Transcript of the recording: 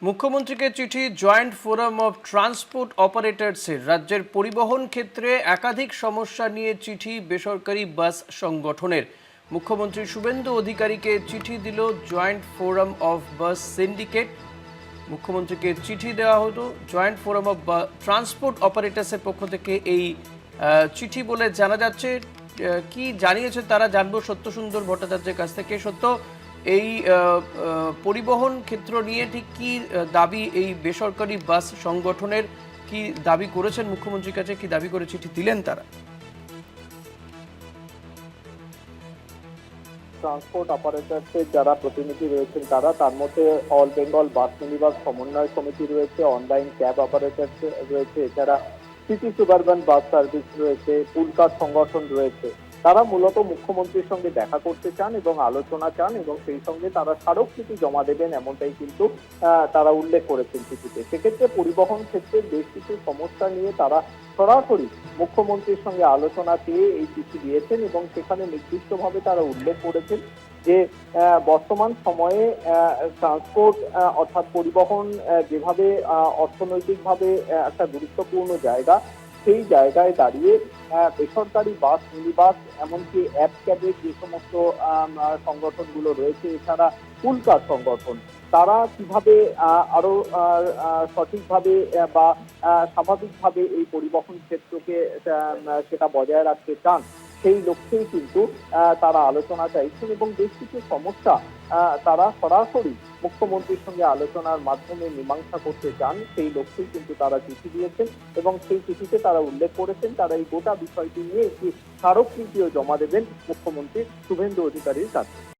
মুখ্যমন্ত্রীকে চিঠি joint forum of transport অপারেটরসের রাজ্যের পরিবহন ক্ষেত্রে একাধিক সমস্যা নিয়ে চিঠি বেসরকারি বাস সংগঠনের। মুখ্যমন্ত্রী শুভেন্দু অধিকারীকে চিঠি দিল joint forum of bus syndicate. মুখ্যমন্ত্রীকে চিঠি দেওয়া হলো জয়েন্ট ফোরাম অফ ট্রান্সপোর্ট অপারেটরসের পক্ষ থেকে এই চিঠি বলে জানা যাচ্ছে। কি জানিয়েছে তারা জানবো সত্য সুন্দর ভট্টাচার্যের কাছ থেকে। সত্য, এই পরিবহন ক্ষেত্র নিয়ে ঠিক কি দাবি এই বেসরকারি বাস সংগঠনের, কি দাবি করেছেন মুখ্যমন্ত্রীর কাছে, কি দাবি করে চিঠি দিলেন তারা? ট্রান্সপোর্ট অপারেটরসের যারা প্রতিনিধি রয়েছেন তারা, তার মধ্যে অল বেঙ্গল বাস মিনিবাস সমন্বয় সমিতি রয়েছে, অনলাইন ক্যাব অপারেটর রয়েছে, এছাড়া সিটি সুবারবান বাস সার্ভিস রয়েছে, পুলকার সংগঠন রয়েছে। তারা মূলত মুখ্যমন্ত্রীর সঙ্গে দেখা করতে চান এবং আলোচনা চান এবং সেই সঙ্গে তারা স্মারকলিপি জমা দেবেন, এমনটাই কিন্তু তারা উল্লেখ করেছেন চিঠিতে। সেক্ষেত্রে পরিবহন ক্ষেত্রে বেশ কিছু সমস্যা নিয়ে তারা সরাসরি মুখ্যমন্ত্রীর সঙ্গে আলোচনা চেয়ে এই চিঠি দিয়েছেন এবং সেখানে নির্দিষ্টভাবে তারা উল্লেখ করেছেন যে বর্তমান সময়ে ট্রান্সপোর্ট অর্থাৎ পরিবহন যেভাবে অর্থনৈতিকভাবে একটা গুরুত্বপূর্ণ জায়গা, সেই জায়গায় দাঁড়িয়ে বেসরকারি বাস মিনিবাস এমনকি অ্যাপ ক্যাবের যে সমস্ত সংগঠনগুলো রয়েছে, এছাড়া পুলকার সংগঠন, তারা কিভাবে আরো সঠিকভাবে বা স্বাভাবিকভাবে এই পরিবহন ক্ষেত্রকে সেটা বজায় রাখতে চান, সেই লক্ষ্যেই কিন্তু তারা আলোচনা চাইছেন এবং বেশ কিছু সমস্যা তারা সরাসরি মুখ্যমন্ত্রীর সঙ্গে আলোচনার মাধ্যমে মীমাংসা করতে চান, সেই লক্ষ্যেই কিন্তু তারা চিঠি দিয়েছেন এবং সেই চিঠিতে তারা উল্লেখ করেছেন তারা এই গোটা বিষয়টি নিয়ে একটি স্মারকলিপিও জমা দেবেন মুখ্যমন্ত্রী শুভেন্দু অধিকারীর কাছে।